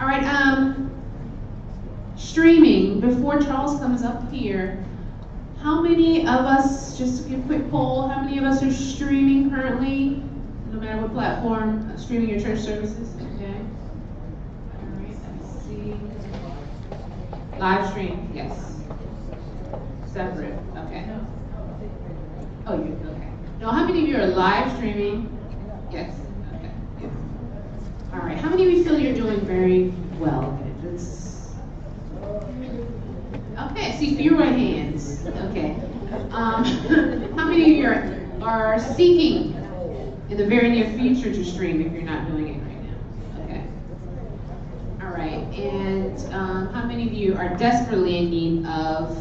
All right, streaming, before Charles comes up here, how many of us, just to get a quick poll, how many of us are streaming currently, no matter what platform, streaming your church services? Okay. All right, let's see. Live stream, yes. Separate, okay. Oh, you're okay. No, how many of you are live streaming? Yes. Okay. Yes. All right. How many of you feel you're doing very well? Okay. I see fewer hands. Okay. How many of you are seeking in the very near future to stream if you're not doing it right now? Okay. All right. And how many of you are desperately in need of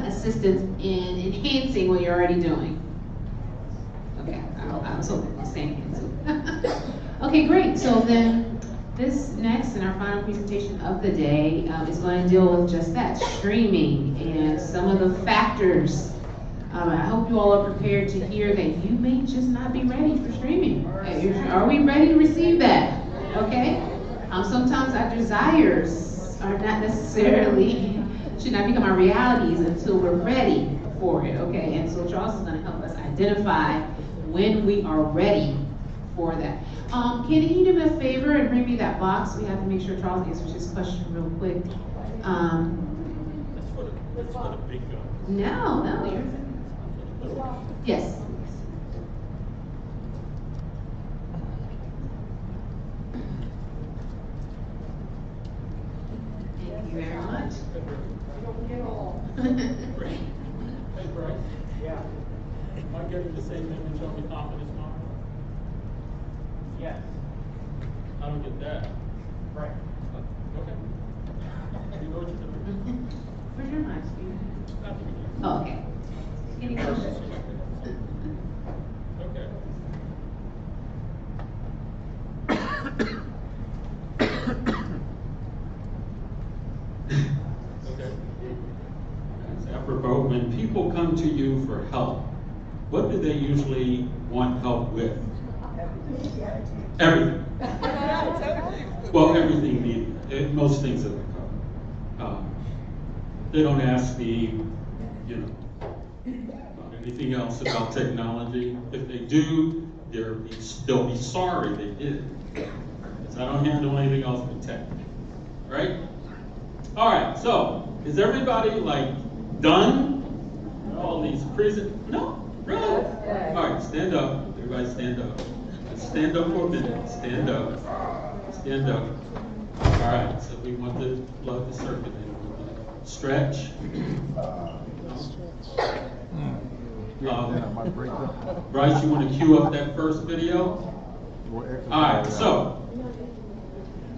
assistance in enhancing what you're already doing? Okay, I was hoping the same answer. Okay, great. So then this next and our final presentation of the day is going to deal with just that, streaming and some of the factors. I hope you all are prepared to hear that you may just not be ready for streaming. Are we ready to receive that? Okay? Sometimes our desires are not necessarily, should not become our realities until we're ready for it, okay? And so Charles is going to help us identify when we are ready for that. Can you do me a favor and bring me that box? We have to make sure Charles answers his question real quick. That's for the big guy. No, you're... Yes. Thank you very much. Hey, Bryce. Yeah. Am I getting the same image on the confidence model? Yes. I don't get that. Right. Okay. You know what you're doing. Where's your mic, Steve? Not to begin. Oh, okay. Any questions? Okay. Okay. Apropos, when people come to you for help, what do they usually want help with? Everything. Well, everything needed. Most things that they come. They don't ask me, about anything else about technology. If they do, they'll be sorry they did. Because I don't handle anything else but tech. Right? All right, so is everybody done? All these No? Really? All right, stand up. Everybody stand up. Let's stand up for a minute. Stand up. Stand up. All right, so we want the blood to circulate. Stretch. Bryce, you want to cue up that first video? All right, so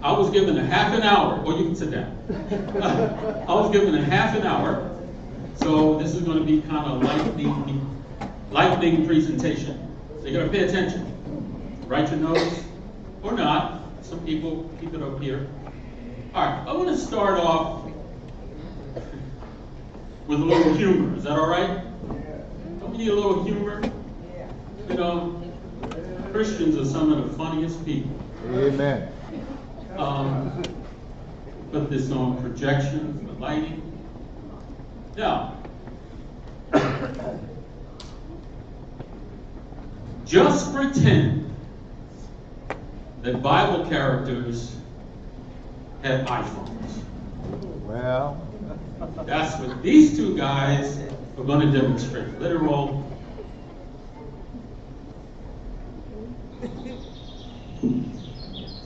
I was given a half an hour. Or you can sit down. I was given a half an hour. So this is going to be kind of lightning presentation. So you got to pay attention. Write your notes or not. Some people keep it up here. All right, I want to start off with a little humor. Is that all right? Don't we need a little humor? Christians are some of the funniest people. Amen. Put this on projection for lighting. Now, just pretend that Bible characters had iPhones. Well, that's what these two guys are going to demonstrate. Literal.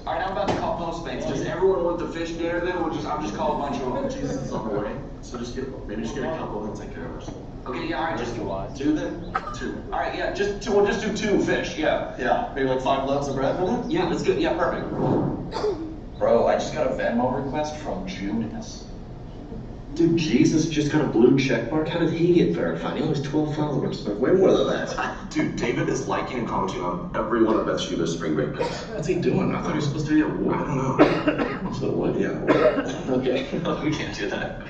All right, I'm about to call Postmates. Does everyone want the fish dinner then? I'll just call a bunch of them. Jesus is on the way, so maybe just get a couple and take care of us. Okay, yeah, all right, just Two then? Two. all right, yeah, just two. We'll just do two fish. Yeah, Yeah, maybe 5 loaves of bread with it? yeah, that's good. Yeah, perfect. Bro, I just got a Venmo request from Judas. Dude, Jesus just got a blue check mark. How did he get verified? He only has 12 followers. Way more than that. Dude, David is liking and commenting on every one of Bathsheba's spring break pics. What's he doing? I thought he was supposed to be at war. I don't know. So what? Yeah. Okay. We can't do that.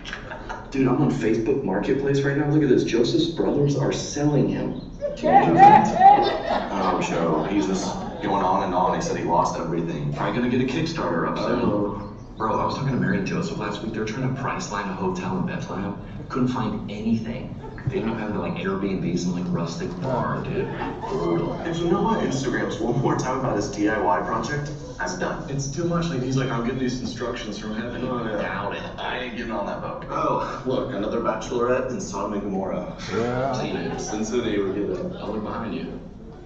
Dude, I'm on Facebook Marketplace right now. Look at this. Joseph's brothers are selling him. I'm sure he's just going on and on. He said he lost everything. Probably gonna get a Kickstarter up soon. Bro, I was talking to Mary and Joseph last week. They were trying to price line a hotel in Bethlehem. Couldn't find anything. They ended up having to like Airbnb some like rustic bar, dude. Brutal. If you know my Instagrams one more time about this DIY project, I'm done. It's too much. Like he's like, I'll get these instructions from heaven. Oh, yeah. Doubt it. I ain't getting on that boat. Oh, look, another bachelorette in Sodom and Gomorrah. Yeah. See, since they were given, I'll look behind you.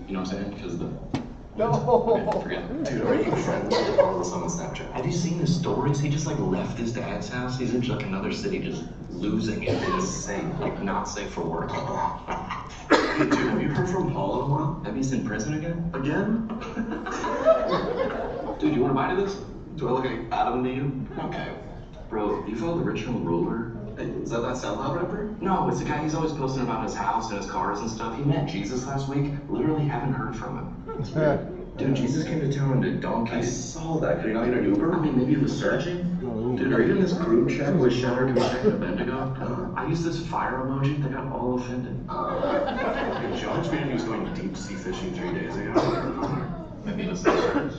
You know what I'm saying? Because the. No. Okay, forget it. Dude, are you friends with all this on Snapchat? Have you seen his stories? He just like left his dad's house. He's in like another city, just losing it. It's insane. Like not safe for work. Hey, dude, have you heard from Paul in a while? Have he's in prison again? Again? Dude, you want to buy to this? Do I look like Adam to you? Okay. Bro, you follow the rich young ruler? Hey, is that SoundCloud rapper? No, it's the guy. He's always posting about his house and his cars and stuff. He met Jesus last week. Literally haven't heard from him. Dude, Jesus came to town in a donkey. I saw that. Could you not get an Uber? I mean, maybe he was searching. Dude, are you in this group chat with Shadrach, Meshach, and Abednego? I used this fire emoji. They got all offended. Did John tweeted he was going deep sea fishing 3 days ago? Maybe it was search.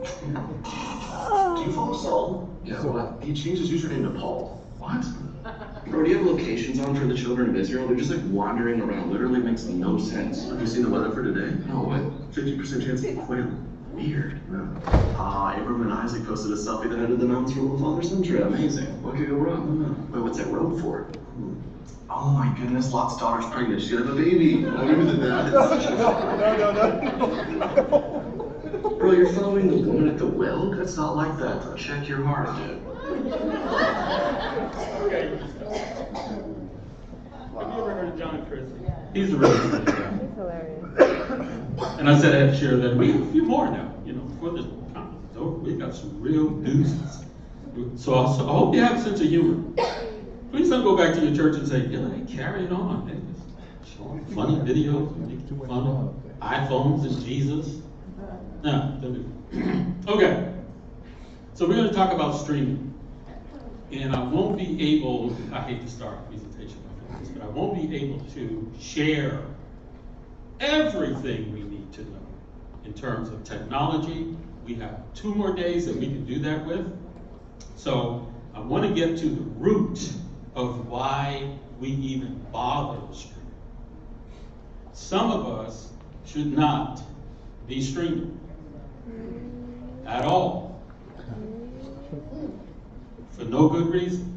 Do you follow Saul? Yeah, what? He changed his username to Paul. What? Bro, do you have locations on for the children of Israel? They're just like wandering around. Literally makes no sense. Have you seen the weather for today? No, what? 50% chance of quail. Weird. Yeah. Abram and Isaac posted a selfie that headed the mountains for a little father-son trip. Amazing. What could go wrong? Wait, what's that road for? Oh my goodness, Lot's daughter's pregnant. She's gonna have a baby. I remember the dad. No. Bro, you're following the woman at the well? That's not like that. Check your heart, dude. Okay. Have you ever heard of John Christie? He's a really funny guy. He's hilarious. And I said I'd share that. We have a few more now, before this conference is over. We got some real doozies. So I hope you have a sense of humor. Please don't go back to your church and say, they carrying on. They just showing funny videos, making fun of iPhones and Jesus. No, don't do that. Okay. So we're going to talk about streaming. And I won't be able, I hate to start a presentation like this, but I won't be able to share everything we need to know in terms of technology. We have 2 more days that we can do that with. So I want to get to the root of why we even bother streaming. Some of us should not be streaming at all, for no good reason.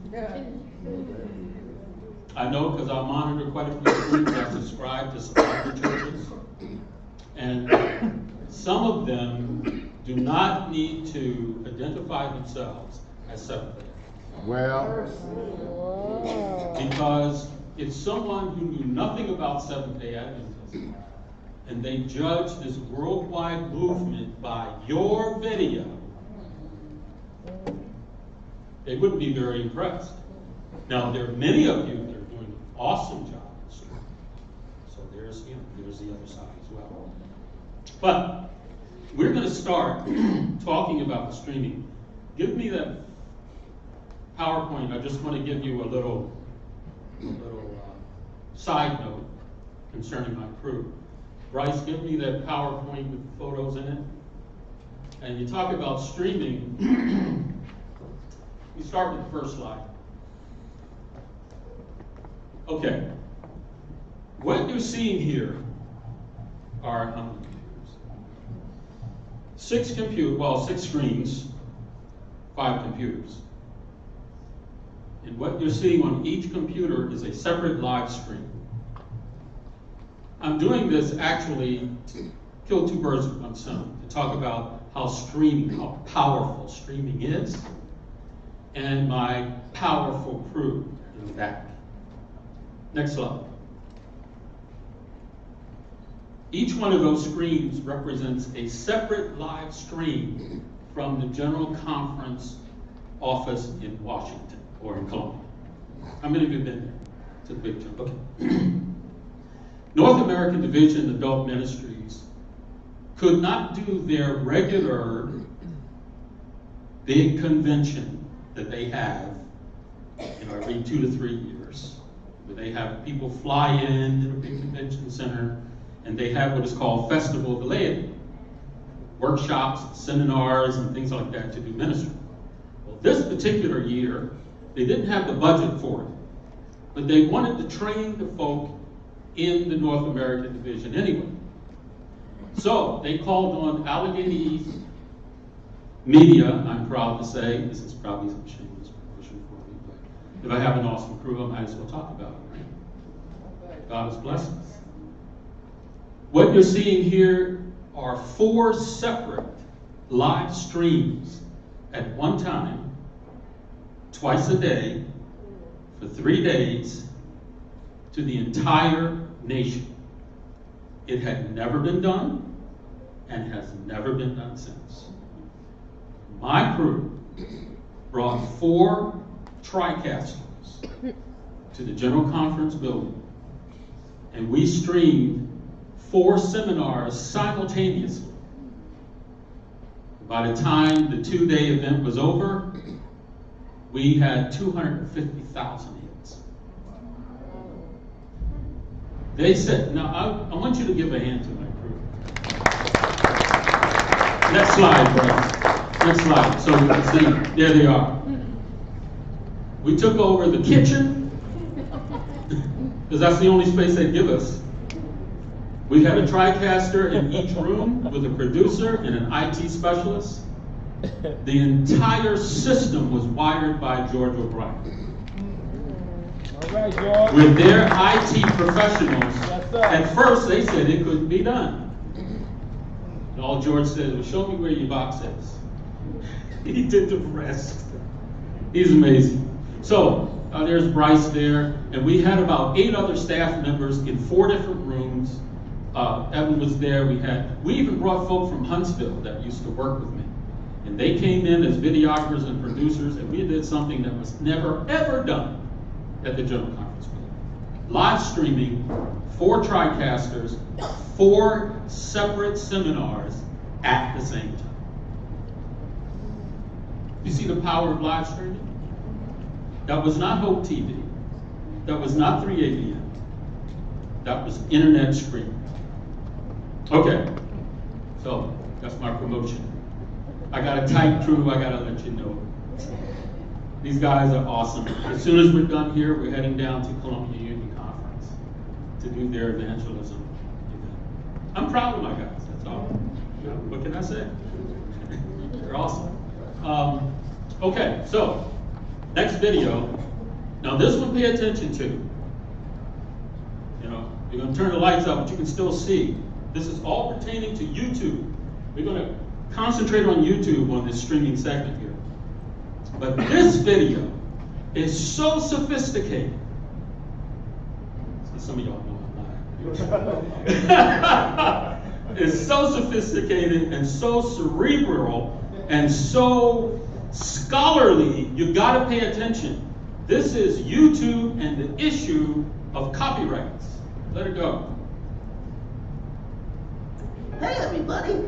I know because I monitor quite a few streams. I subscribe to some other churches, and some of them do not need to identify themselves as Seventh-day. Well, Because it's someone who knew nothing about Seventh-day Adventism, and they judge this worldwide movement by your video, they wouldn't be very impressed. Now, there are many of you that are doing an awesome job in streaming. So there's the other side as well. But we're going to start talking about the streaming. Give me that PowerPoint. I just want to give you a little side note concerning my crew. Bryce, give me that PowerPoint with photos in it. And you talk about streaming. You start with the first slide. Okay. What you're seeing here are how many computers? 6 screens, 5 computers. And what you're seeing on each computer is a separate live stream. I'm doing this actually to kill 2 birds with 1 stone, to talk about how powerful streaming is, and my powerful crew in the back. Next slide. Each one of those screens represents a separate live stream from the General Conference office in Washington or in Columbia. How many of you have been there? It's a big jump. Okay. North American Division Adult Ministries could not do their regular big convention that they have, every 2 to 3 years, where they have people fly in to a big convention center, and they have what is called Festival of the Laity, workshops, seminars, and things like that to do ministry. Well, this particular year, they didn't have the budget for it, but they wanted to train the folk in the North American division anyway. So they called on Allegheny Media, I'm proud to say, this is probably some shameless promotion for me, but if I have an awesome crew, I might as well talk about it, right? God has blessed us. What you're seeing here are 4 separate live streams at one time, twice a day, for 3 days, to the entire nation. It had never been done and has never been done since. My crew brought 4 TriCasters to the General Conference building, and we streamed 4 seminars simultaneously. By the time the 2-day event was over, we had 250,000 hits. They said, now I want you to give a hand to my crew. Next slide, bro. Next slide, so we can see. There they are. We took over the kitchen, because that's the only space they'd give us. We had a TriCaster in each room with a producer and an IT specialist. The entire system was wired by George O'Brien. All right, George. With their IT professionals, at first they said it couldn't be done. And all George said was, show me where your box is. He did the rest. He's amazing. So there's Bryce there, and we had about 8 other staff members in 4 different rooms. Evan was there. We even brought folk from Huntsville that used to work with me. And they came in as videographers and producers, and we did something that was never, ever done at the General Conference building. Live streaming, 4 TriCasters, 4 separate seminars at the same time. You see the power of live streaming? That was not Hope TV. That was not 3ABN. That was internet streaming. Okay, so that's my promotion. I got a tight crew, I gotta let you know. These guys are awesome. As soon as we're done here, we're heading down to Columbia Union Conference to do their evangelism event. I'm proud of my guys, that's all. What can I say? They're awesome. Okay, so next video. Now this one pay attention to. You know, you're gonna turn the lights up, but you can still see. This is all pertaining to YouTube. We're gonna concentrate on YouTube on this streaming segment here. But this video is so sophisticated. Some of y'all know I'm lying. It's so sophisticated and so cerebral and so scholarly, you gotta pay attention. This is YouTube and the issue of copyrights. Let it go. Hey everybody!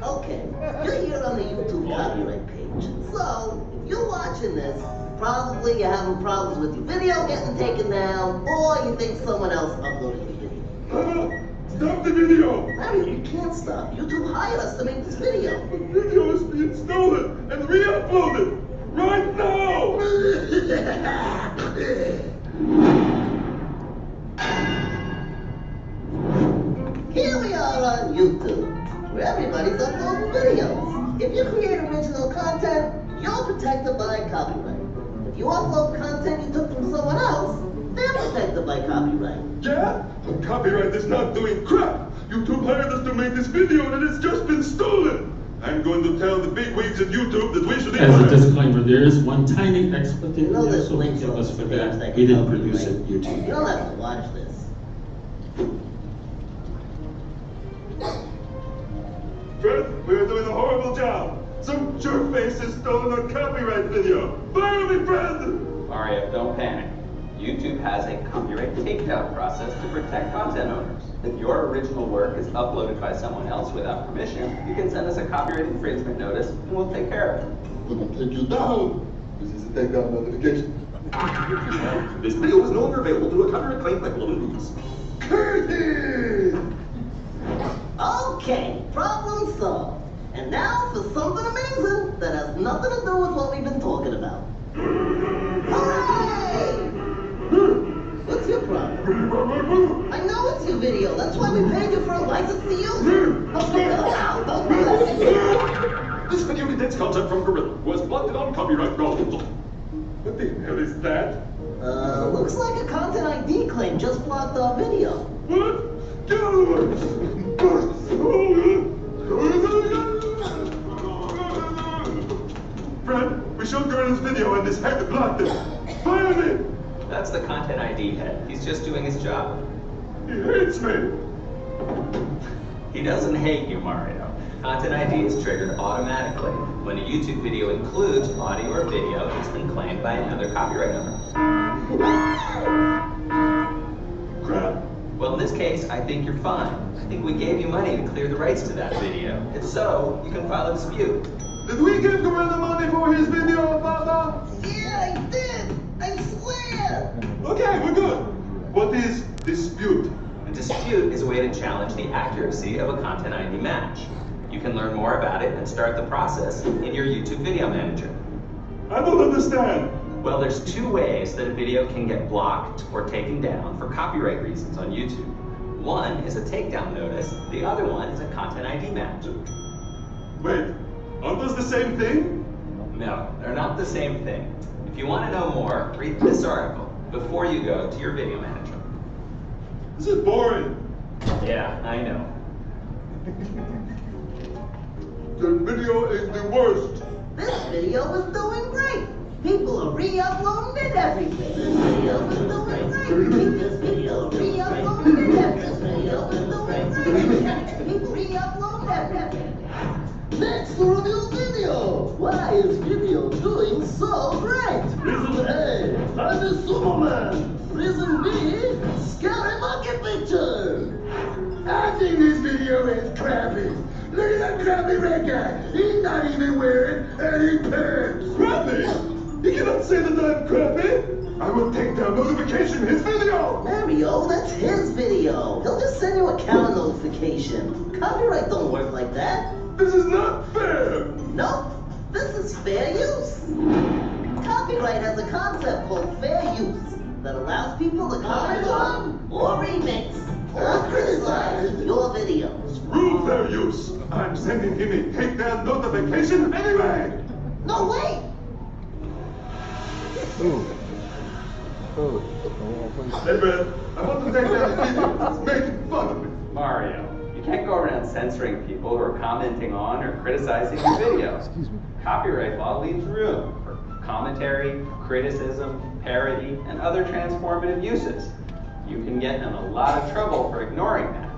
Okay, you're here on the YouTube copyright page. So, if you're watching this, probably you're having problems with your video getting taken down, or you think someone else uploaded your video. Stop the video! Larry, you can't stop. YouTube hired us to make this video. The video is being stolen and re-uploaded right now! Here we are on YouTube, where everybody's uploading videos. If you create original content, you're protected by copyright. If you upload content you took from someone else, they're protected by copyright. Yeah? But copyright is not doing crap! YouTube hired us to make this video and it's just been stolen! I'm going to tell the bigwigs at YouTube that we should... As a disclaimer, there is one tiny expletive You know there, there's so links forgive on us this for page that. that We can didn't help you, produce right? it, YouTube. You don't have to watch this. Fred, we're doing a horrible job! Some jerkface has stolen our copyright video! Fire me, Fred! Mario, don't panic. YouTube has a copyright takedown process to protect content owners. If your original work is uploaded by someone else without permission, you can send us a copyright infringement notice and we'll take care of it. Let me take you down! This is a takedown notification. This video is no longer available through a copyright claim by Golden Boots. Curtis! Okay, problem solved. And now for something amazing that has nothing to do with what we've been talking I know it's your video. That's why we paid you for a license to use it. Don't do this. This video contains content from Gorilla, who has blunted on copyright grounds. What the hell is that? Looks like a content ID claim just blocked our video. What? Get out of the way! Fred, we showed Gorilla's video and this hacker blocked it. Fire me! That's the content ID head. He's just doing his job. He hates me. He doesn't hate you, Mario. Content ID is triggered automatically when a YouTube video includes audio or video that's been claimed by another copyright owner. Crap. Well, in this case, I think you're fine. I think we gave you money to clear the rights to that video. If so, you can file a dispute. Did we give Gorilla money for his video, Papa? Yeah, I did. I swear. Okay, we're good. What is dispute? A dispute is a way to challenge the accuracy of a content ID match. You can learn more about it and start the process in your YouTube Video Manager. I don't understand. Well, there's two ways that a video can get blocked or taken down for copyright reasons on YouTube. One is a takedown notice, the other one is a content ID match. Wait, aren't those the same thing? No, they're not the same thing. If you want to know more, read this article before you go to your Video Manager. This is boring. Yeah, I know. The video is the worst. This video is doing great. People are re-uploading it everywhere. This video is doing great. This video is re-uploading it everywhere. This video is doing great. People re-uploading everything. Next to review video. Why is video doing so great? Reason A, I'm the Superman. Reason B, scary monkey picture. I think this video is crappy. Look at that crappy red guy. He's not even wearing any pants. Crappy? You cannot say that I'm crappy. I will take down notification his video. Mario, that's his video. He'll just send you a counter notification. Copyright don't work like that. This is not fair. Nope. This is fair use. Copyright has a concept called fair use that allows people to comment on or remix or criticize your videos. Screw fair use. I'm sending him a takedown notification anyway. No, wait. Hey, Brad, I want to take down the video. It's making fun of me. Mario, you can't go around censoring people who are commenting on or criticizing your video. Copyright law leaves room for commentary, criticism, parody, and other transformative uses. You can get in a lot of trouble for ignoring that.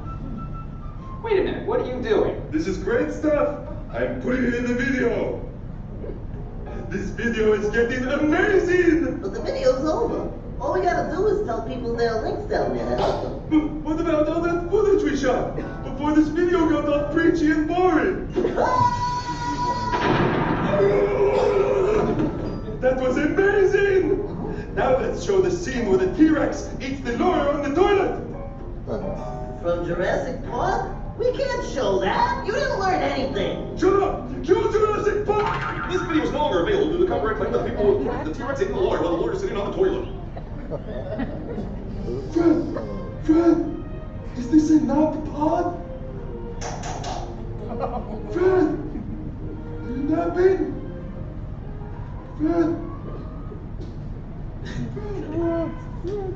Wait a minute, what are you doing? This is great stuff. I'm putting it in the video. This video is getting amazing. But the video's over. All we gotta do is tell people there are links down there to help them. But what about all that footage we shot before this video got all preachy and boring? That was amazing! Now let's show the scene where the T-Rex eats the lawyer on the toilet! From Jurassic Park? We can't show that. You didn't learn anything. Shut up! Kill Jurassic Park! This video is no longer available due to the copyright claim that the people reported the T-Rex eating the lawyer while the lawyer's sitting on the toilet. Fred, is this a nap pod? Fred, are you napping? Fred?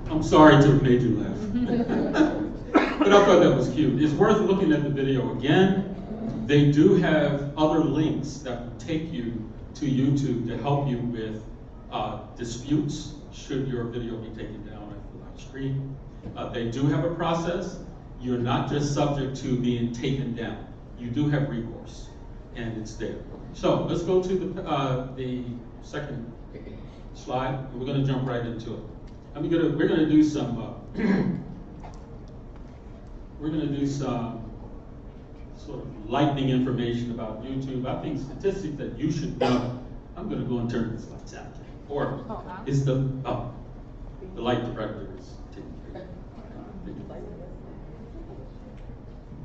I'm sorry to have made you laugh. But I thought that was cute. It's worth looking at the video again. They do have other links that will take you to YouTube to help you with disputes should your video be taken down at the live stream. They do have a process. You're not just subject to being taken down. You do have recourse, and it's there. So let's go to the second slide. We're going to jump right into it. We're going to do some. We're going to do some sort of lightning information about YouTube. I think statistics that you should know. I'm going to go and turn this lights out. Or is the light director is taking care of it.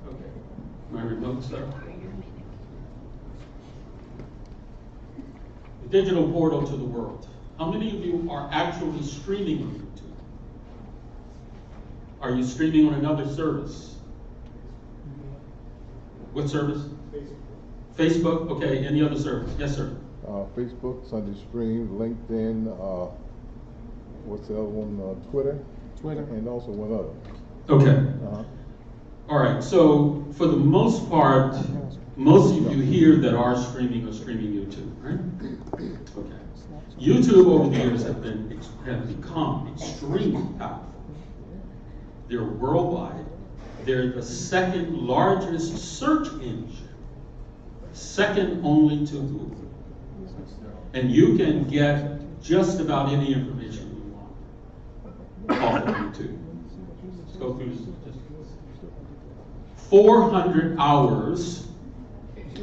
Okay. My remote stuff. The digital portal to the world. How many of you are actually streaming on YouTube? Are you streaming on another service? What service? Facebook. Okay, any other service? Yes, sir. Facebook, Sunday Stream, LinkedIn, what's the other one? Twitter, and also one other. Okay. All right, so for the most part, most of you here that are streaming YouTube, right? Okay. YouTube over the years have become extremely powerful. They're worldwide. They're the second largest search engine, second only to Google. And you can get just about any information you want off of YouTube. Let's go through this. 400 hours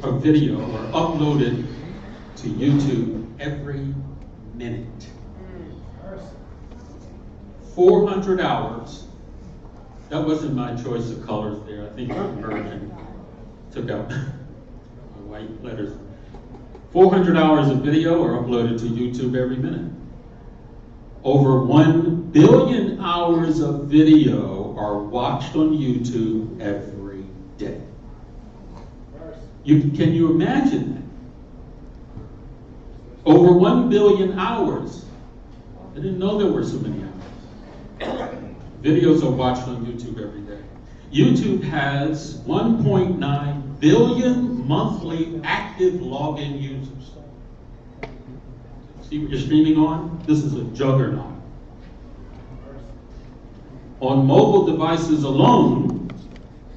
of video are uploaded to YouTube every minute. 400 hours. That wasn't my choice of colors there. I think the American took out my white letters. 400 hours of video are uploaded to YouTube every minute. Over 1 billion hours of video are watched on YouTube every day. Can you imagine that? Over 1 billion hours. I didn't know there were so many hours. Videos are watched on YouTube every day. YouTube has 1.9 billion monthly active login users. See what you're streaming on? This is a juggernaut. On mobile devices alone,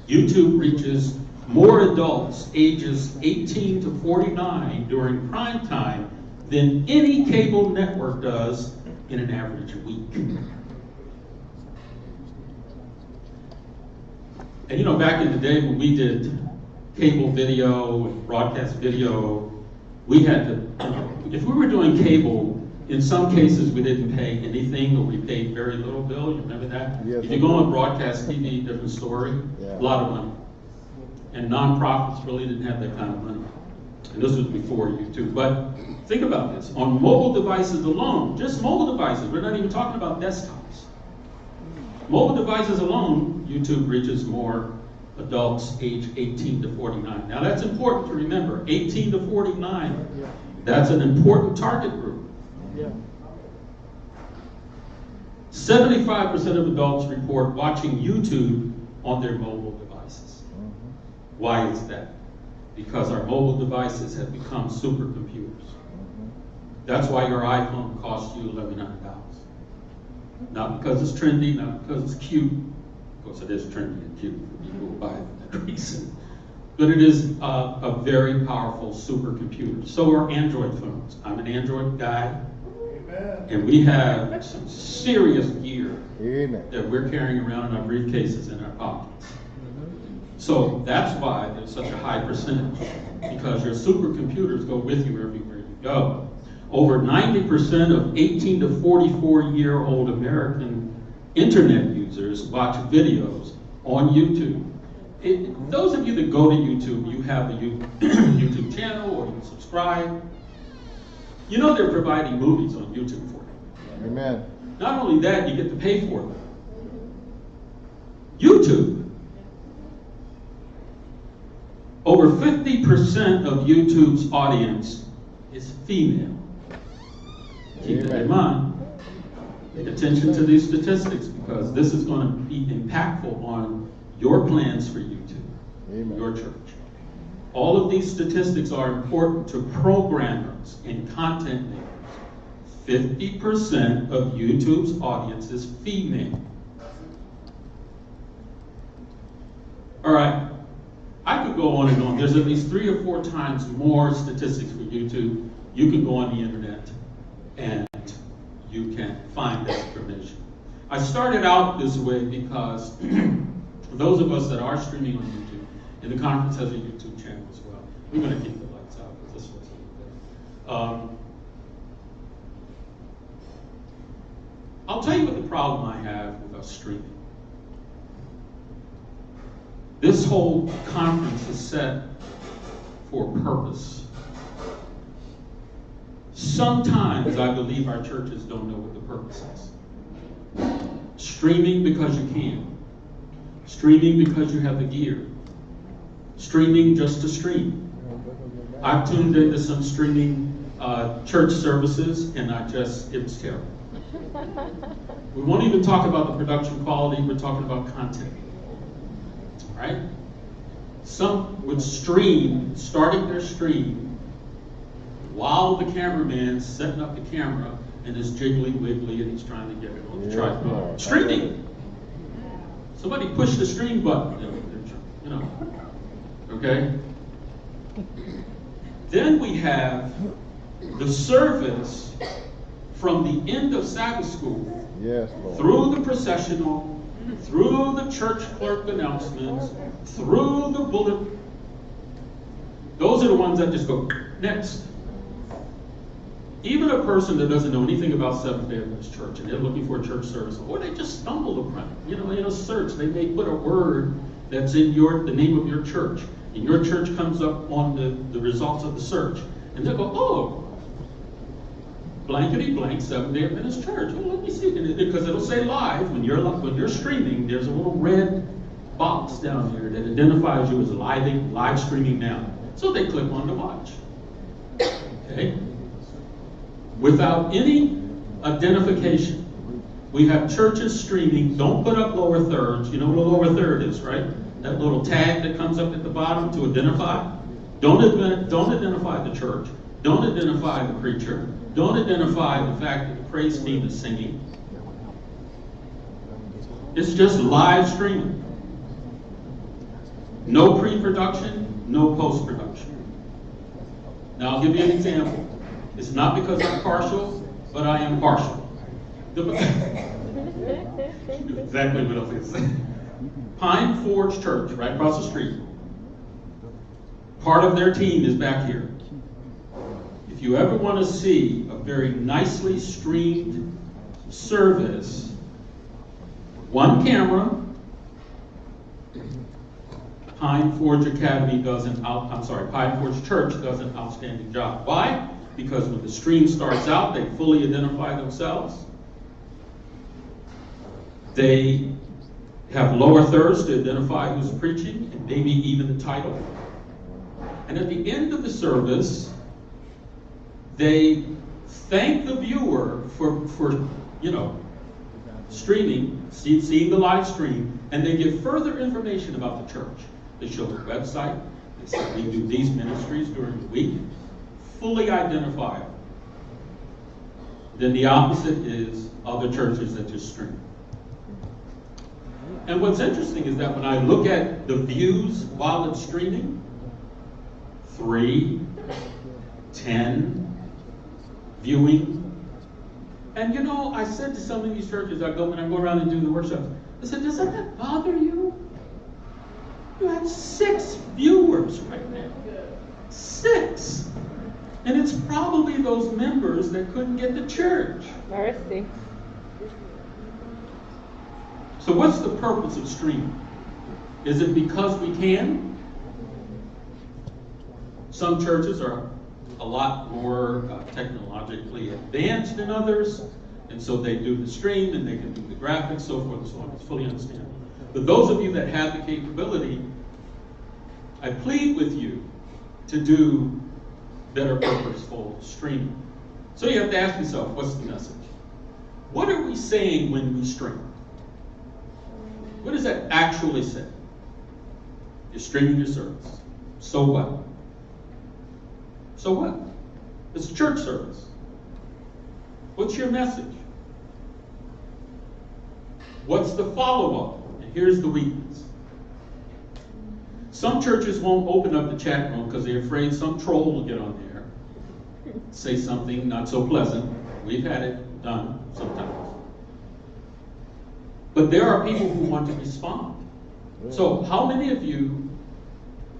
YouTube reaches more adults ages 18 to 49 during prime time than any cable network does in an average week. And you know, back in the day when we did cable video and broadcast video, we had to, if we were doing cable, in some cases we didn't pay anything or we paid very little bill. You remember that? Yes, if you go on broadcast TV, different story, a lot of money. And nonprofits really didn't have that kind of money. And this was before YouTube. But think about this. On mobile devices alone, just mobile devices, we're not even talking about desktops. Mobile devices alone, YouTube reaches more adults age 18 to 49. Now that's important to remember. 18 to 49, that's an important target group. 75% of adults report watching YouTube on their mobile devices. Why is that? Because our mobile devices have become supercomputers. That's why your iPhone costs you $1,100. Not because it's trendy, not because it's cute. Of course, it is trendy and cute for people who buy it for that reason. But it is a very powerful supercomputer. So are Android phones. I'm an Android guy. And we have some serious gear that we're carrying around in our briefcases and our pockets. So that's why there's such a high percentage, because your supercomputers go with you everywhere you go. Over 90% of 18 to 44-year-old American internet users watch videos on YouTube. Those of you that go to YouTube, you have a YouTube channel or you subscribe. You know they're providing movies on YouTube for you. Amen. Not only that, you get to pay for them. YouTube. Over 50% of YouTube's audience is female. Keep that in mind. Pay attention to these statistics because this is going to be impactful on your plans for YouTube, your church. All of these statistics are important to programmers and content makers. 50% of YouTube's audience is female. All right, I could go on and on. There's at least 3 or 4 times more statistics for YouTube. You can go on the internet and you can find that information. I started out this way because for those of us that are streaming on YouTube, and the conference has a YouTube channel as well. We're going to keep the lights out because this one's over there. I'll tell you what the problem I have with us streaming. This whole conference is set for a purpose. Sometimes I believe our churches don't know what the purpose is. Streaming because you can. Streaming because you have the gear. Streaming just to stream. I've tuned into some streaming church services, and it was terrible. We won't even talk about the production quality, we're talking about content. Right? Some would starting their stream, while the cameraman's setting up the camera and is jiggly wiggly and he's trying to get it on the tripod. Streaming! Somebody push the stream button, you know. Okay? Then we have the service from the end of Sabbath school, yes, Lord, through the processional, through the church clerk announcements, through the bullet. Those are the ones that just go next. Even a person that doesn't know anything about Seventh-day Adventist Church and they're looking for a church service, or they just stumbled upon it, in a search, they may put a word that's in the name of your church, and your church comes up on the results of the search, and they'll go, oh, blankety blank Seventh-day Adventist Church. Well, let me see, because it'll say live when you're streaming. There's a little red box down there that identifies you as live streaming now. So they click on to watch. Okay. Without any identification, we have churches streaming. Don't put up lower thirds. You know what a lower third is, right? That little tag that comes up at the bottom to identify. Don't identify the church. Don't identify the preacher. Don't identify the fact that the praise team is singing. It's just live streaming. No pre-production, no post-production. Now I'll give you an example. It's not because I'm partial, but I am partial. Exactly what I was going to say. Pine Forge Church, right across the street. Part of their team is back here. If you ever want to see a very nicely streamed service, one camera, Pine Forge Church does an outstanding job. Why? Because when the stream starts out, they fully identify themselves. They have lower thirds to identify who's preaching, and maybe even the title. And at the end of the service, they thank the viewer for streaming, seeing the live stream, and they give further information about the church. They show the website. They say we do these ministries during the week. Fully identifiable. Then the opposite is other churches that just stream. And what's interesting is that when I look at the views while it's streaming, 3, 10 viewing. And I said to some of these churches, when I go around and do the workshops, I said, does that bother you? You have 6 viewers right now. 6. And it's probably those members that couldn't get to church. Mercy. So what's the purpose of streaming? Is it because we can? Some churches are a lot more technologically advanced than others, and so they do the stream and they can do the graphics, so forth and so on. It's fully understandable. But those of you that have the capability, I plead with you to do better purposeful streaming. So you have to ask yourself, what's the message? What are we saying when we stream? What does that actually say? You're streaming your service. So what? So what? It's a church service. What's your message? What's the follow-up? And here's the weakness. Some churches won't open up the chat room because they're afraid some troll will get on there, say something not so pleasant. We've had it done sometimes. But there are people who want to respond. So how many of you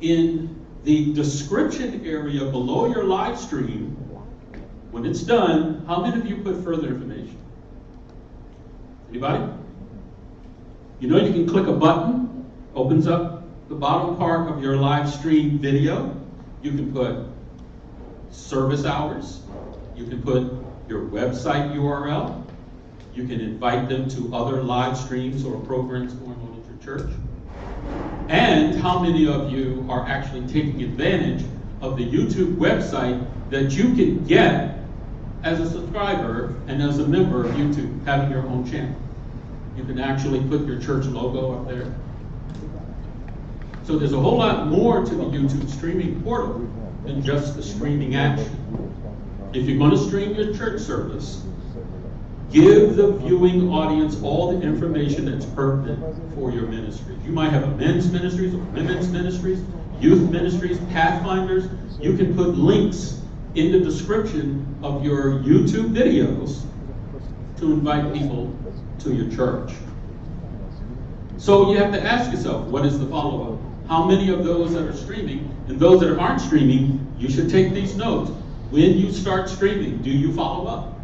in the description area below your live stream, when it's done, how many of you put further information? Anybody? You can click a button, opens up the bottom part of your live stream video. You can put service hours. You can put your website URL. You can invite them to other live streams or programs going on at your church. And how many of you are actually taking advantage of the YouTube website that you can get as a subscriber and as a member of YouTube, having your own channel? You can actually put your church logo up there. So there's a whole lot more to the YouTube streaming portal than just the streaming action. If you're going to stream your church service, give the viewing audience all the information that's pertinent for your ministry. You might have a men's ministries or women's ministries, youth ministries, pathfinders. You can put links in the description of your YouTube videos to invite people to your church. So you have to ask yourself, what is the follow-up? How many of those that are streaming and those that aren't streaming, you should take these notes. When you start streaming, do you follow up?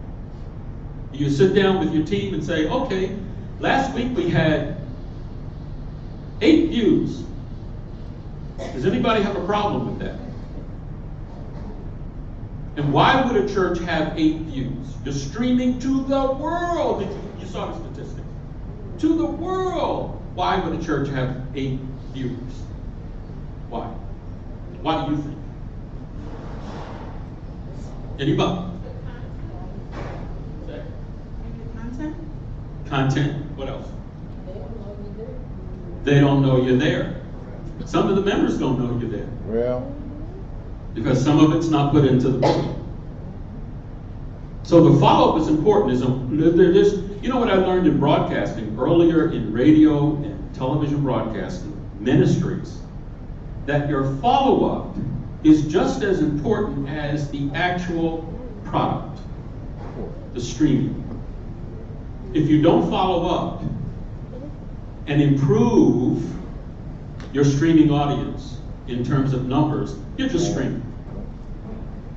Do you sit down with your team and say, okay, last week we had 8 views. Does anybody have a problem with that? And why would a church have 8 views? You're streaming to the world. You saw the statistics. To the world. Why would a church have 8 views? Why? Why do you think? Anybody? Content? Content. What else? They don't know you're there. Some of the members don't know you're there. Well, because some of it's not put into the book. So the follow-up is important. You know what I learned in broadcasting earlier in radio and television broadcasting ministries, that your follow-up is just as important as the actual product, the streaming. If you don't follow up and improve your streaming audience in terms of numbers, you're just streaming.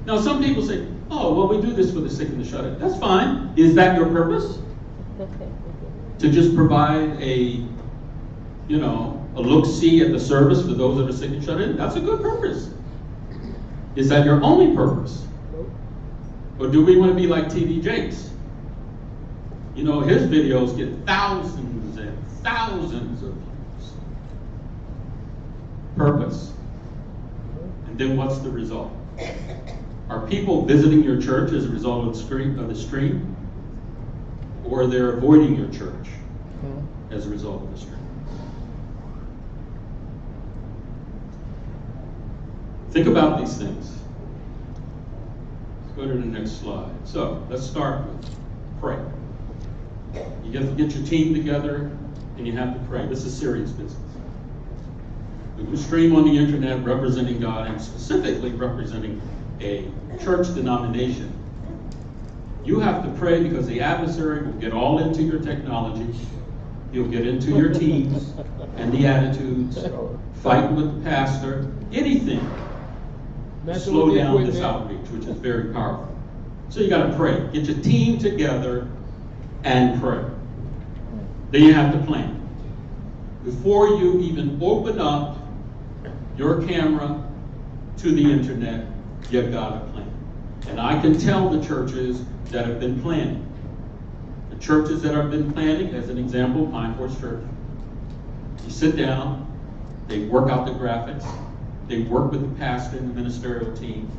Now some people say, oh, well, we do this for the sick and the shut-in. That's fine. Is that your purpose? To just provide a look-see at the service for those that are sick and shut-in? That's a good purpose. Is that your only purpose? Or do we want to be like TV Jakes? You know, his videos get thousands and thousands of views. Purpose. And then what's the result? Are people visiting your church as a result of the stream? Or they're avoiding your church as a result of the stream? Think about these things. Let's go to the next slide. So let's start with pray. You have to get your team together and you have to pray. This is serious business. When you stream on the internet representing God and specifically representing a church denomination, you have to pray because the adversary will get all into your technology. He'll get into your teams and the attitudes, fighting with the pastor, anything to slow down this outreach, which is very powerful. So you got to pray. Get your team together and pray. Then you have to plan. Before you even open up your camera to the internet, you've got to plan. And I can tell the churches that have been planning. The churches that have been planning, as an example, Pine Forest Church. You sit down, they work out the graphics, they work with the pastor and the ministerial team,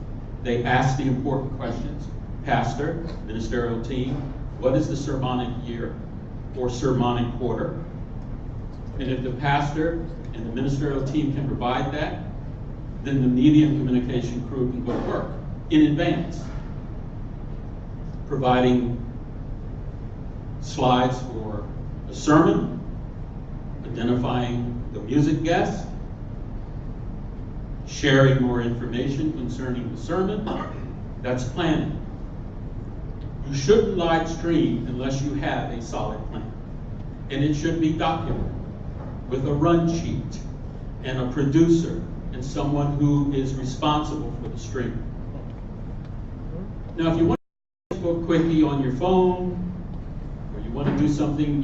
they ask the important questions. Pastor, ministerial team, what is the sermonic year or sermonic quarter? And if the pastor and the ministerial team can provide that, then the media and communication crew can go to work in advance, providing slides for a sermon, identifying the music guests, sharing more information concerning the sermon. That's planning. You shouldn't live stream unless you have a solid plan. And it should be documented with a run sheet and a producer and someone who is responsible for the stream. Now, if you want to Facebook quickie on your phone, or you want to do something,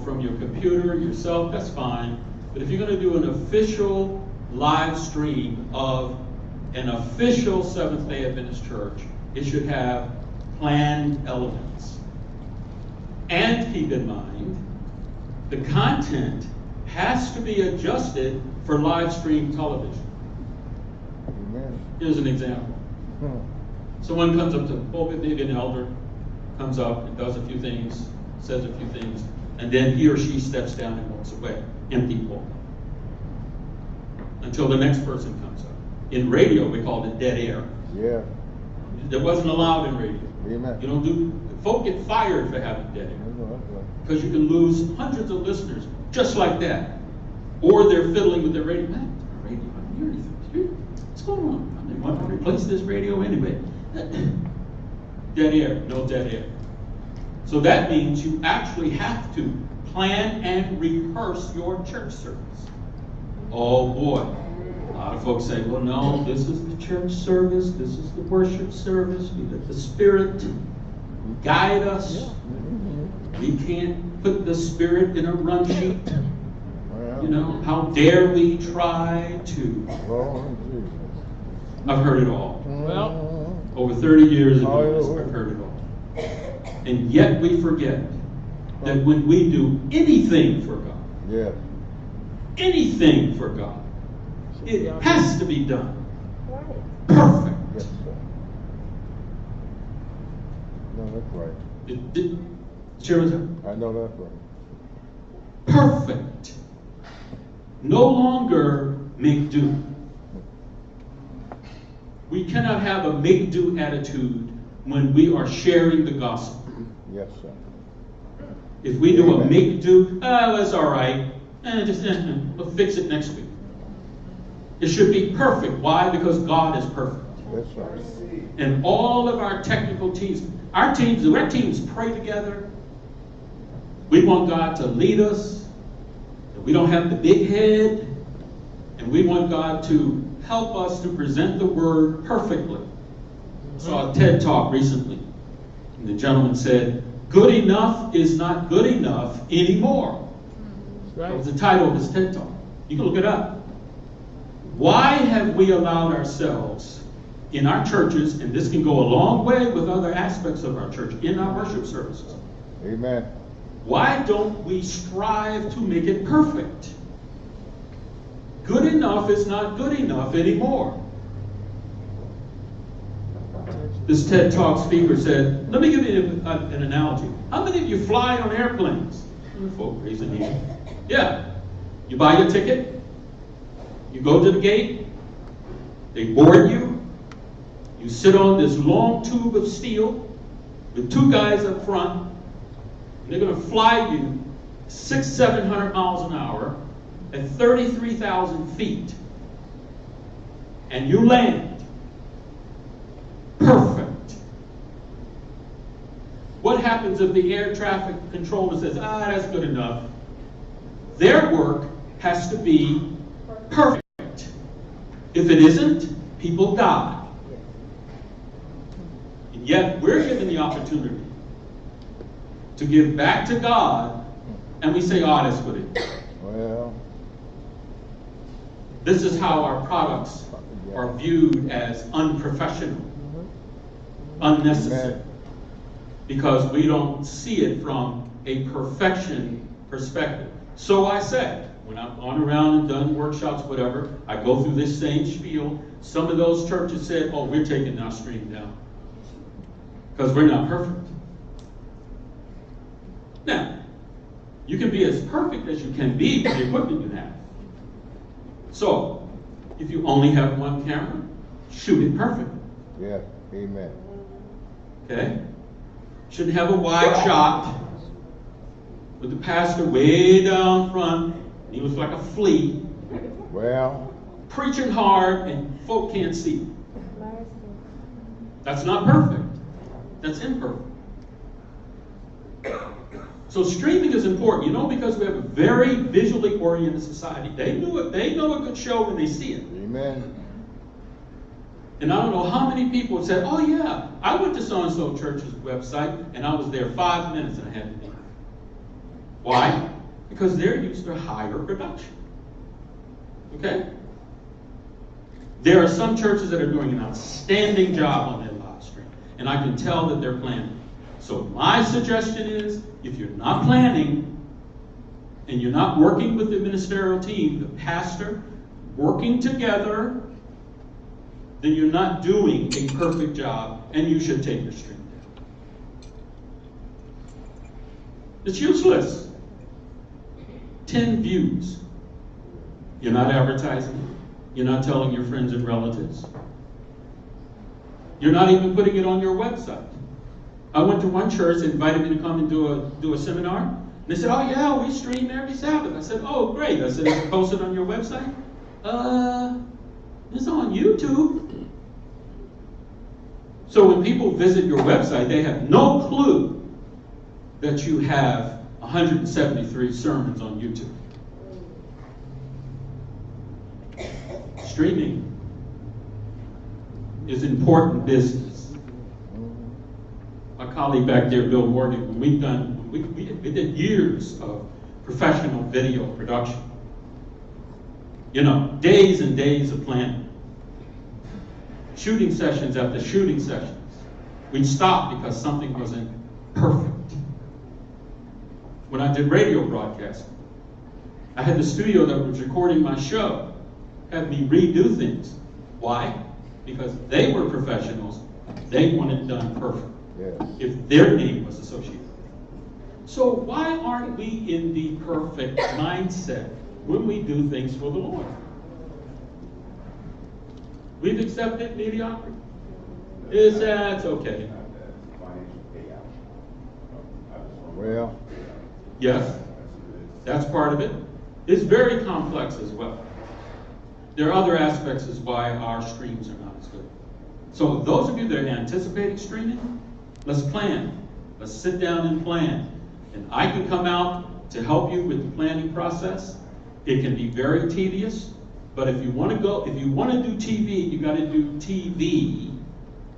from your computer yourself, that's fine. But if you're going to do an official live stream of an official Seventh-day Adventist church, it should have planned elements. And keep in mind, the content has to be adjusted for live stream television. Amen. Here's an example. Someone comes up to the pulpit, maybe an elder, comes up and does a few things, says a few things, and then he or she steps down and walks away. Empty pulpit. Until the next person comes up. In radio, we called it dead air. Yeah. That wasn't allowed in radio. Amen. You don't do, folk get fired for having dead air. Because you can lose hundreds of listeners just like that. Or they're fiddling with their radio. Man, radio, I don't hear anything. What's going on? They want to replace this radio anyway. Dead air, no dead air. So that means you actually have to plan and rehearse your church service. Oh boy. A lot of folks say, well, no, this is the church service, this is the worship service, we let the Spirit guide us. We can't put the Spirit in a run sheet. You know, how dare we try to? I've heard it all. Well, over 30 years of doing this, I've heard it all. And yet we forget that when we do anything for God, anything for God, it has to be done perfect. Yes, sir. No, that's right. I know that's right. Perfect. No longer make do. We cannot have a make do attitude when we are sharing the gospel. Yes, sir. If we do a make do, that's all right. We'll fix it next week. It should be perfect. Why? Because God is perfect. That's right. And all of our technical teams, our teams pray together. We want God to lead us. We don't have the big head. And we want God to help us to present the word perfectly. I saw a TED Talk recently. And the gentleman said, good enough is not good enough anymore. That was the title of his TED Talk. You can look it up. Why have we allowed ourselves in our churches, and this can go a long way with other aspects of our church, in our worship services. Amen. Why don't we strive to make it perfect? Good enough is not good enough anymore. This TED Talk speaker said, let me give you an analogy. How many of you fly on airplanes? Folk raising hand. Yeah. You buy your ticket. You go to the gate. They board you. You sit on this long tube of steel with two guys up front. And they're going to fly you 600-700 miles an hour at 33,000 feet. And you land. Perfect. What happens if the air traffic controller says, that's good enough? Their work has to be perfect. If it isn't, people die. And yet we're given the opportunity to give back to God, and we say, that's good enough. Well, this is how our products are viewed as unprofessional, unnecessary, because we don't see it from a perfection perspective. So I say, when I've gone around and done workshops, whatever, I go through this same spiel. Some of those churches said, we're taking our stream down because we're not perfect. Now, you can be as perfect as you can be with the equipment you have. So, if you only have one camera, shoot it perfect. Yeah, amen. Okay? Shouldn't have a wide shot with the pastor way down front. He was like a flea. Well, preaching hard and folk can't see. That's not perfect. That's imperfect. So streaming is important, because we have a very visually oriented society. They know a good show when they see it. Amen. And I don't know how many people have said, yeah, I went to so-and-so church's website and I was there 5 minutes and I had to leave. Why? Because they're used to higher production. Okay? There are some churches that are doing an outstanding job on their live stream. And I can tell that they're planning. So my suggestion is, if you're not planning, and you're not working with the ministerial team, the pastor, working together, then you're not doing a perfect job, and you should take your stream down. It's useless. 10 views. You're not advertising. You're not telling your friends and relatives. You're not even putting it on your website. I went to one church, they invited me to come and do a seminar. And they said, oh yeah, we stream every Sabbath. I said, oh great. I said, is it posted on your website? It's on YouTube. So when people visit your website, they have no clue that you have 173 sermons on YouTube. Streaming is important business. My colleague back there, Bill Morgan, we did years of professional video production. You know, days and days of planning. Shooting sessions after shooting sessions. We'd stop because something wasn't perfect. When I did radio broadcasting, I had the studio that was recording my show have me redo things. Why? Because they were professionals. They wanted it done perfect. Yes. If their name was associated with it. So why aren't we in the perfect mindset when we do things for the Lord? We've accepted mediocrity. That's okay. Well, yes, that's part of it. It's very complex as well. There are other aspects as why our streams are not as good. So those of you that are anticipating streaming, let's plan. Let's sit down and plan. And I can come out to help you with the planning process. It can be very tedious, but if you want to do TV, you got to do TV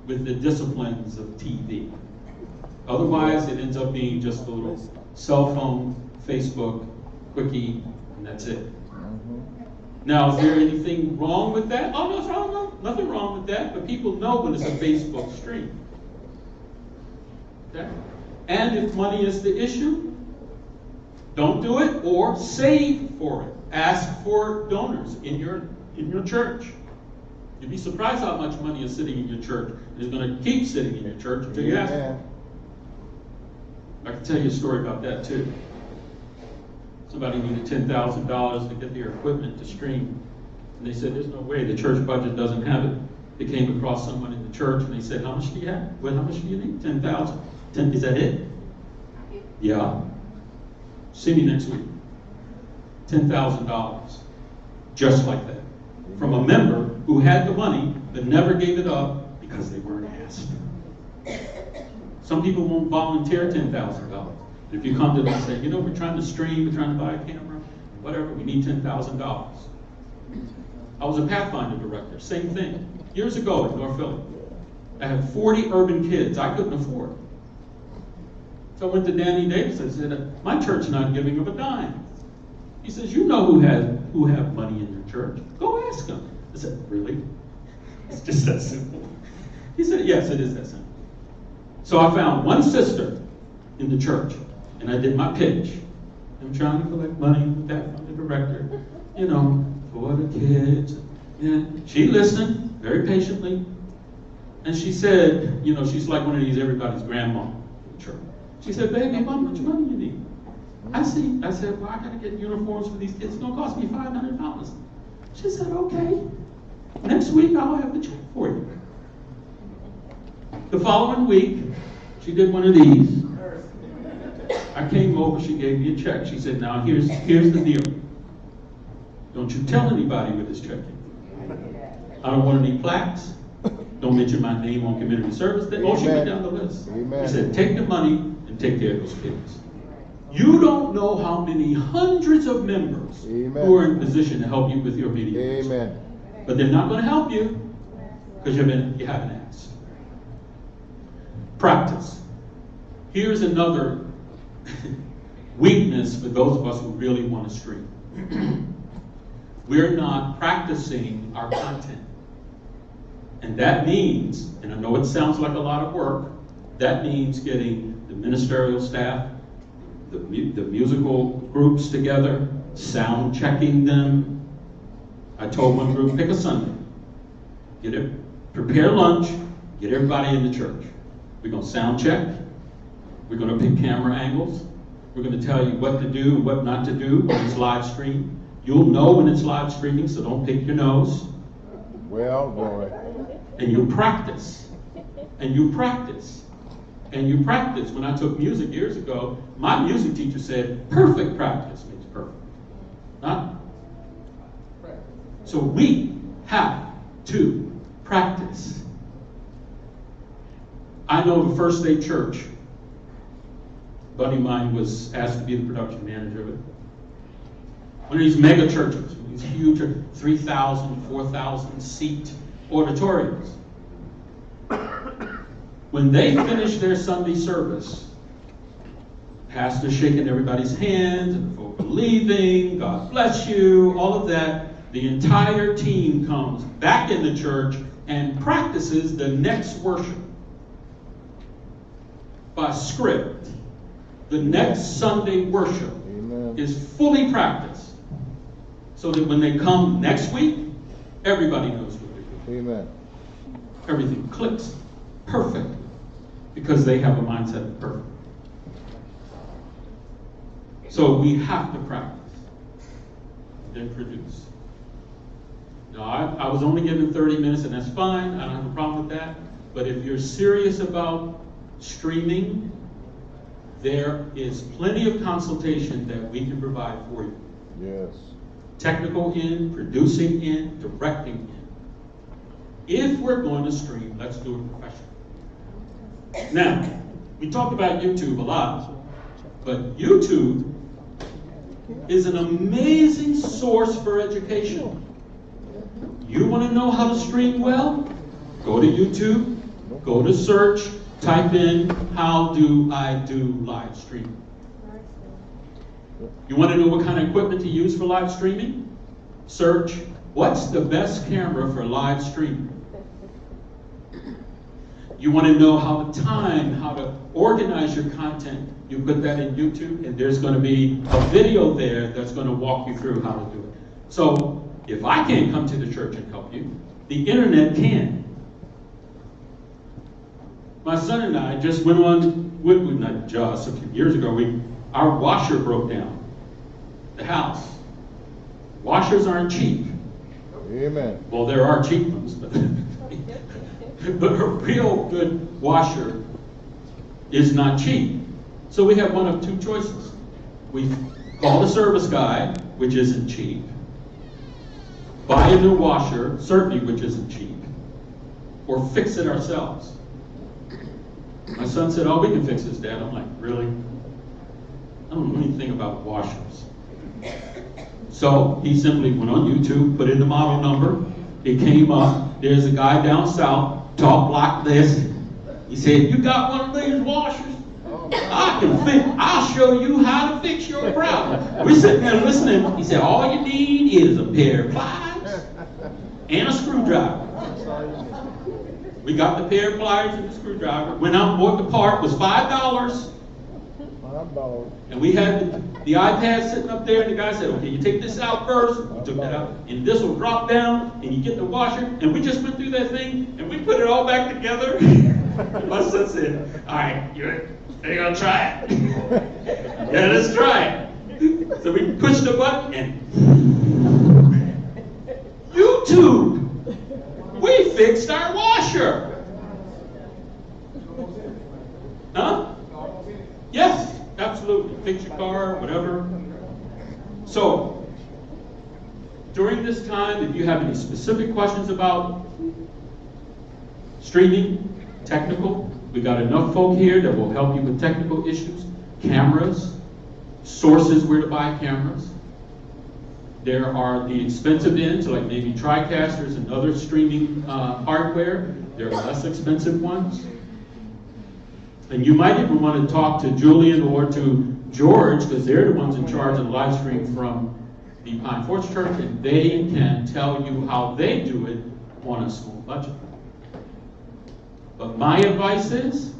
with the disciplines of TV. Otherwise, it ends up being just a little cell phone, Facebook, quickie, and that's it. Now, is there anything wrong with that? Oh, no, it's wrong. No, nothing wrong with that. But people know when it's a Facebook stream. Okay? And if money is the issue, don't do it or save for it. Ask for donors in your church. You'd be surprised how much money is sitting in your church. It's going to keep sitting in your church until you ask for it. I can tell you a story about that too. Somebody needed $10,000 to get their equipment to stream. And they said, there's no way, the church budget doesn't have it. They came across someone in the church and they said, how much do you have? Well, how much do you need? 10,000. Is that it? Yeah. See me next week. $10,000. Just like that. From a member who had the money but never gave it up because they weren't asked. Some people won't volunteer $10,000. If you come to them and say, you know, we're trying to stream, we're trying to buy a camera, whatever, we need $10,000. I was a Pathfinder director, same thing. Years ago in North Philly. I had 40 urban kids I couldn't afford. So I went to Danny Davis and said, my church's not giving up a dime. He says, you know who have money in your church. Go ask them. I said, really? It's just that simple. He said, yes, it is that simple. So I found one sister in the church, and I did my pitch. I'm trying to collect money with that from the director, you know, for the kids. And she listened very patiently, and she said, you know, she's like one of these everybody's grandma in the church. She said, baby, how much money you need? I said, well, I got to get uniforms for these kids. It's going to cost me $500. She said, okay. Next week, I'll have the check for you. The following week, she did one of these. I came over, she gave me a check. She said, now here's the deal. Don't you tell anybody where this check is. I don't want any plaques. Don't mention my name on community service. Oh, she went down the list. She said, take the money and take care of those kids. You don't know how many hundreds of members who are in position to help you with your media. Amen. But they're not going to help you because you haven't asked. Practice. Here's another weakness for those of us who really want to stream. We're not practicing our content. And that means, and I know it sounds like a lot of work, that means getting the ministerial staff, the musical groups together, sound checking them. I told one group, pick a Sunday. Prepare lunch, get everybody in the church. We're going to sound check. We're going to pick camera angles. We're going to tell you what to do and what not to do when it's live streamed. You'll know when it's live streaming, so don't pick your nose. Well, boy. And you practice. And you practice. And you practice. When I took music years ago, my music teacher said, perfect practice means perfect. Not? So we have to practice. I know the First Day Church, a buddy of mine was asked to be the production manager of it. One of these mega churches, these huge 3,000, 4,000 seat auditoriums. When they finished their Sunday service, pastor shaking everybody's hands, and the folk are leaving, God bless you, all of that. The entire team comes back in the church and practices the next worship by script. The next Sunday worship is fully practiced, so that when they come next week, everybody knows what they're doing. Amen. Everything clicks perfect because they have a mindset of perfect. So we have to practice, then produce. Now, I was only given 30 minutes, and that's fine. I don't have a problem with that. But if you're serious about streaming, there is plenty of consultation that we can provide for you. Yes. Technical in, producing in, directing in. If we're going to stream, let's do it professionally. Now, we talked about YouTube a lot, but YouTube is an amazing source for education. You want to know how to stream well? Go to YouTube, go to search, type in, how do I do live streaming? You want to know what kind of equipment to use for live streaming? Search, what's the best camera for live streaming? You want to know how to time, how to organize your content? You put that in YouTube, and there's going to be a video there that's going to walk you through how to do it. So, if I can't come to the church and help you, the internet can. My son and I just went on, not just, a few years ago, our washer broke down. The house. Washers aren't cheap. Amen. Well, there are cheap ones, but, but a real good washer is not cheap. So we have one of two choices. We call the service guy, which isn't cheap. Buy a new washer, certainly which isn't cheap. Or fix it ourselves. My son said, oh, we can fix this, Dad. I'm like, really? I don't know anything about washers. So he simply went on YouTube, put in the model number. It came up. There's a guy down south, talked like this. He said, you got one of these washers? I'll show you how to fix your problem. We're sitting there listening. He said, all you need is a pair of pliers and a screwdriver. We got the pair of pliers and the screwdriver, went out and bought the part, it was $5. And we had the iPad sitting up there, and the guy said, okay, you take this out first. We took that out, and this will drop down, and you get the washer. And we just went through that thing, and we put it all back together. My son said, all right, you're going to try it. Yeah, let's try it. So we pushed the button, and YouTube! We fixed our washer. Huh? Yes, absolutely. Fix your car, whatever. So, during this time, if you have any specific questions about streaming, technical, we got enough folk here that will help you with technical issues, cameras, sources where to buy cameras. There are the expensive ends, like maybe TriCasters and other streaming hardware. There are less expensive ones. And you might even want to talk to Julian or to George, because they're the ones in charge of the live stream from the Pine Forest Church, and they can tell you how they do it on a small budget. But my advice is,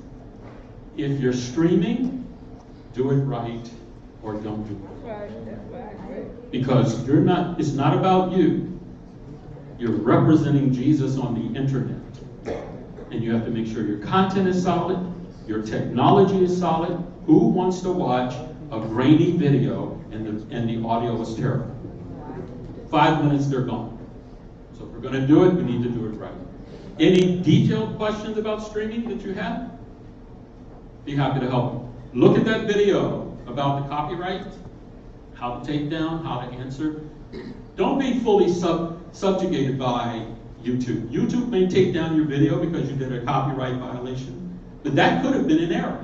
if you're streaming, do it right or don't do it right. Because it's not about you. You're representing Jesus on the internet. And you have to make sure your content is solid, your technology is solid. Who wants to watch a grainy video and the audio is terrible? 5 minutes, they're gone. So if we're going to do it, we need to do it right. Any detailed questions about streaming that you have? Be happy to help you. Look at that video about the copyright, how to take down, how to answer. Don't be fully subjugated by YouTube. YouTube may take down your video because you did a copyright violation, but that could have been an error.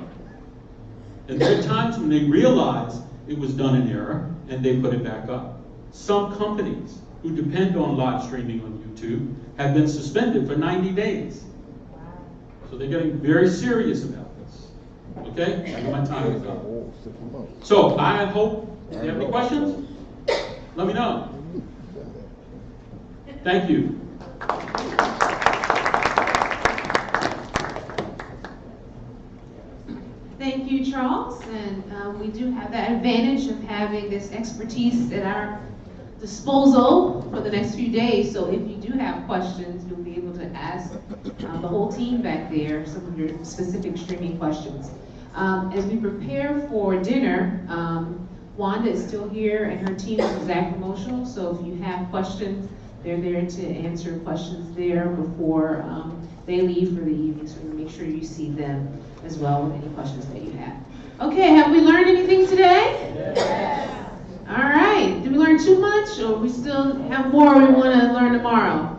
And there are times when they realize it was done in error and they put it back up. Some companies who depend on live streaming on YouTube have been suspended for 90 days. So they're getting very serious about this. Okay? My time is up. So I hope, do you have any questions? Let me know. Thank you. Thank you, Charles. And we do have that advantage of having this expertise at our disposal for the next few days. So if you do have questions, you'll be able to ask the whole team back there some of your specific streaming questions. As we prepare for dinner, Wanda is still here and her team is Zach Promotional. So if you have questions, they're there to answer questions there before they leave for the evening. So make sure you see them as well with any questions that you have. Okay, have we learned anything today? Yes. All right. Did we learn too much, or we still have more we want to learn tomorrow?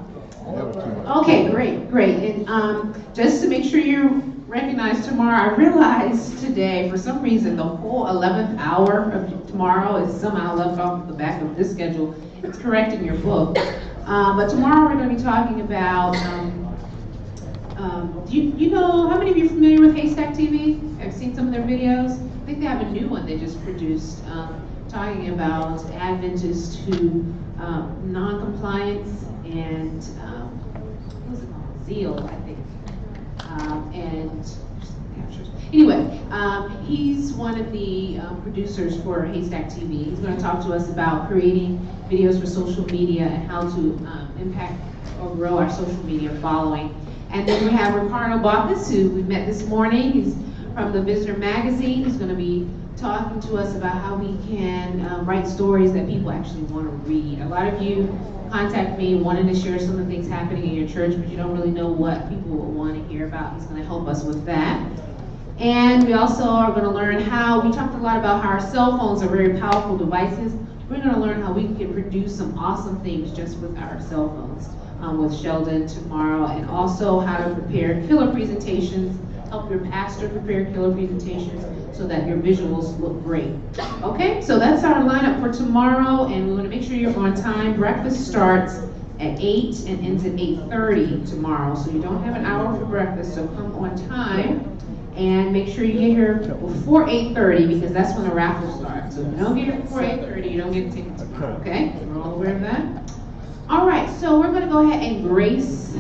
Okay, great. And just to make sure you recognize tomorrow, I realized today, for some reason, the whole 11th hour of tomorrow is somehow left off the back of this schedule. It's correct in your book. But tomorrow we're going to be talking about, you know, how many of you are familiar with Haystack TV? I've seen some of their videos. I think they have a new one they just produced, talking about Adventists who, non-compliance and, what was it called? Zeal, I think. Anyway, he's one of the producers for Haystack TV. He's going to talk to us about creating videos for social media and how to impact or grow our social media following. And then we have Ricardo Bacchus, who we met this morning. He's from the Visitor magazine. He's going to be talking to us about how we can write stories that people actually want to read. A lot of you contact me wanting to share some of the things happening in your church, but you don't really know what people will want to hear about. He's going to help us with that. And we also are going to learn how, we talked a lot about how our cell phones are very powerful devices. We're going to learn how we can produce some awesome things just with our cell phones with Sheldon tomorrow, and also how to prepare killer presentations, help your pastor prepare killer presentations so that your visuals look great. Okay, so that's our lineup for tomorrow, and we want to make sure you're on time. Breakfast starts at 8 and ends at 8:30 tomorrow, so you don't have an hour for breakfast, so come on time. And make sure you get here before 8:30 because that's when the raffle starts. So if you don't get here before 8:30, you don't get a ticket tomorrow, okay? We're all aware of that? All right, so we're going to go ahead and grace